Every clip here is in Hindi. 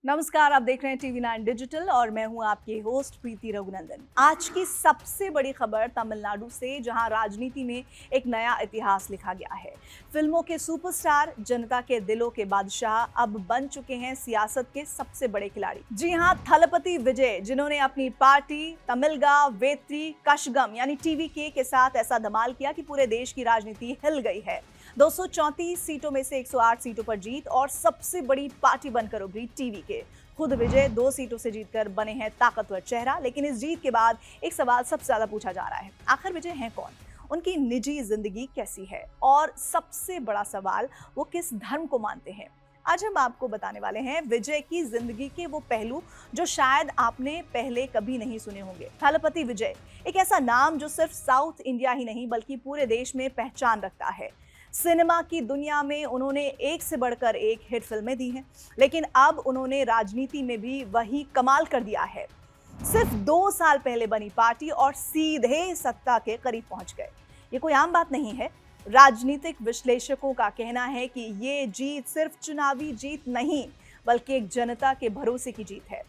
नमस्कार, आप देख रहे हैं टीवी 9 डिजिटल और मैं हूं आपकी होस्ट प्रीति रघुनंदन। आज की सबसे बड़ी खबर तमिलनाडु से, जहां राजनीति में एक नया इतिहास लिखा गया है। फिल्मों के सुपरस्टार, जनता के दिलों के बादशाह अब बन चुके हैं सियासत के सबसे बड़े खिलाड़ी। जी हां, थलपति विजय, जिन्होंने अपनी पार्टी तमिलगा वेत्री कशगम यानी टीवीके के साथ ऐसा धमाल किया कि पूरे देश की राजनीति हिल गई है। 234 सीटों में से 108 सीटों पर जीत और सबसे बड़ी पार्टी बनकर उभरी टीवीके। खुद विजय 2 सीटों से जीतकर बने हैं ताकतवर चेहरा, लेकिन इस जीत के बाद एक सवाल सबसे ज्यादा पूछा जा रहा है, आखिर विजय हैं कौन? उनकी निजी जिंदगी कैसी है? और सबसे बड़ा सवाल, वो किस धर्म को मानते हैं? आज हम आपको बताने वाले हैं विजय की जिंदगी के वो पहलू जो शायद आपने पहले कभी नहीं सुने होंगे। थलपति विजय एक ऐसा नाम जो सिर्फ साउथ इंडिया ही नहीं बल्कि पूरे देश में पहचान रखता है। सिनेमा की दुनिया में उन्होंने एक से बढ़कर एक हिट फिल्में दी हैं, लेकिन अब उन्होंने राजनीति में भी वही कमाल कर दिया है। सिर्फ 2 साल पहले बनी पार्टी और सीधे सत्ता के करीब पहुंच गए। ये कोई आम बात नहीं है। राजनीतिक विश्लेषकों का कहना है कि ये जीत सिर्फ चुनावी जीत नहीं बल्कि एक जनता के भरोसे की जीत है।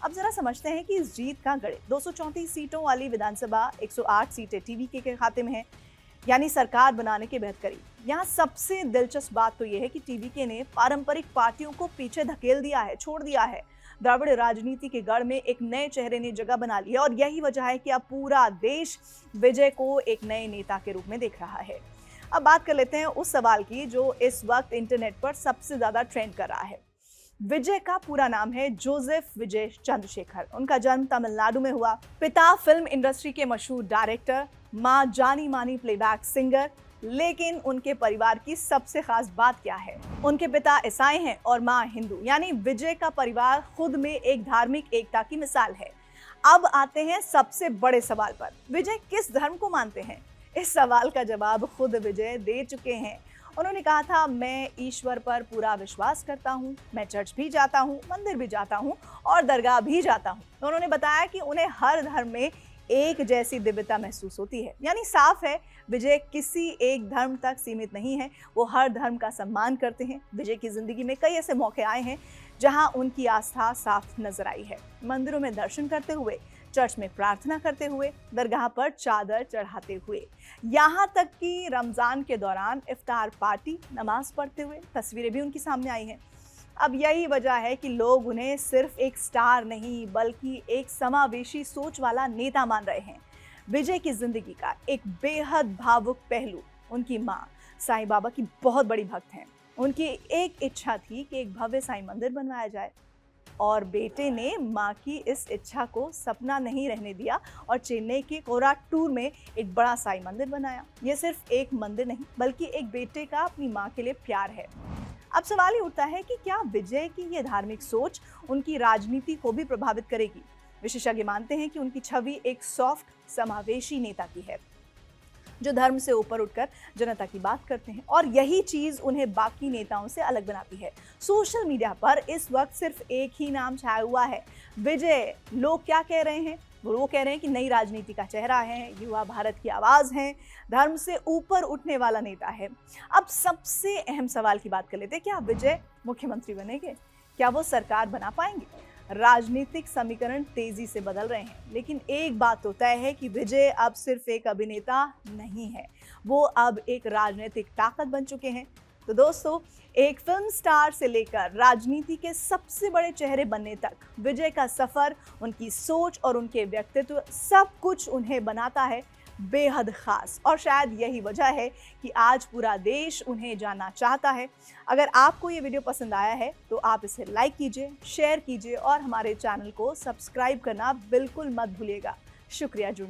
अब जरा समझते हैं कि इस जीत का गणित। 234 सीटों वाली विधानसभा, 108 सीटें टीवीके के खाते में हैं, यानी सरकार बनाने के बेहद करीब। यहाँ सबसे दिलचस्प बात तो यह है कि टीवीके ने पारंपरिक पार्टियों को पीछे धकेल दिया है, छोड़ दिया है। द्रविड़ राजनीति के गढ़ में एक नए चेहरे ने जगह बना ली है और यही वजह है कि अब पूरा देश विजय को एक नए नेता के रूप में देख रहा है। अब बात कर लेते हैं उस सवाल की जो इस वक्त इंटरनेट पर सबसे ज्यादा ट्रेंड कर रहा है। विजय का पूरा नाम है जोसेफ विजय चंद्रशेखर। उनका जन्म तमिलनाडु में हुआ। पिता फिल्म इंडस्ट्री के मशहूर डायरेक्टर, मां जानी मानी प्लेबैक सिंगर। लेकिन उनके परिवार की सबसे खास बात क्या है? उनके पिता ईसाई हैं और मां हिंदू, यानी विजय का परिवार खुद में एक धार्मिक एकता की मिसाल है। अब आते हैं सबसे बड़े सवाल पर, विजय किस धर्म को मानते हैं? इस सवाल का जवाब खुद विजय दे चुके हैं। उन्होंने कहा था, मैं ईश्वर पर पूरा विश्वास करता हूँ, मैं चर्च भी जाता हूँ, मंदिर भी जाता हूँ और दरगाह भी जाता हूँ। उन्होंने बताया कि उन्हें हर धर्म में एक जैसी दिव्यता महसूस होती है। यानी साफ है, विजय किसी एक धर्म तक सीमित नहीं है, वो हर धर्म का सम्मान करते हैं। विजय की जिंदगी में कई ऐसे मौके आए हैं जहां उनकी आस्था साफ नजर आई है। मंदिरों में दर्शन करते हुए, चर्च में प्रार्थना करते हुए, दरगाह पर चादर चढ़ाते हुए, यहाँ तक कि रमजान के दौरान इफ्तार पार्टी, नमाज पढ़ते हुए तस्वीरें भी उनके सामने आई हैं। अब यही वजह है कि लोग उन्हें सिर्फ एक स्टार नहीं बल्कि एक समावेशी सोच वाला नेता मान रहे हैं। विजय की जिंदगी का एक बेहद भावुक पहलू, उनकी माँ साईं बाबा की बहुत बड़ी भक्त हैं। उनकी एक इच्छा थी कि एक भव्य साईं मंदिर बनवाया जाए और बेटे ने मां की इस इच्छा को सपना नहीं रहने दिया और चेन्नई के कोराटूर में एक बड़ा साईं मंदिर बनाया। ये सिर्फ एक मंदिर नहीं बल्कि एक बेटे का अपनी मां के लिए प्यार है। अब सवाल ये उठता है कि क्या विजय की ये धार्मिक सोच उनकी राजनीति को भी प्रभावित करेगी? विशेषज्ञ मानते हैं कि उनकी छवि एक सॉफ्ट, समावेशी नेता की है जो धर्म से ऊपर उठकर जनता की बात करते हैं, और यही चीज उन्हें बाकी नेताओं से अलग बनाती है। सोशल मीडिया पर इस वक्त सिर्फ एक ही नाम छाया हुआ है, विजय। लोग क्या कह रहे हैं? वो कह रहे हैं कि नई राजनीति का चेहरा है, युवा भारत की आवाज है, धर्म से ऊपर उठने वाला नेता है। अब सबसे अहम सवाल की बात कर लेते हैं, क्या विजय मुख्यमंत्री बनेंगे? क्या वो सरकार बना पाएंगे? राजनीतिक समीकरण तेजी से बदल रहे हैं, लेकिन एक बात तो तय है कि विजय अब सिर्फ एक अभिनेता नहीं है, वो अब एक राजनीतिक ताकत बन चुके हैं। तो दोस्तों, एक फिल्म स्टार से लेकर राजनीति के सबसे बड़े चेहरे बनने तक विजय का सफर, उनकी सोच और उनके व्यक्तित्व, सब कुछ उन्हें बनाता है बेहद खास। और शायद यही वजह है कि आज पूरा देश उन्हें जानना चाहता है। अगर आपको ये वीडियो पसंद आया है तो आप इसे लाइक कीजिए, शेयर कीजिए और हमारे चैनल को सब्सक्राइब करना बिल्कुल मत भूलिएगा। शुक्रिया जुड़ने